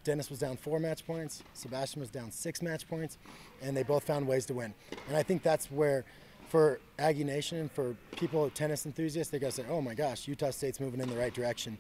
Dennis was down 4 match points, Sebastian was down 6 match points, and they both found ways to win. And I think that's where, for Aggie Nation and for people, tennis enthusiasts, they gotta say, oh my gosh, Utah State's moving in the right direction.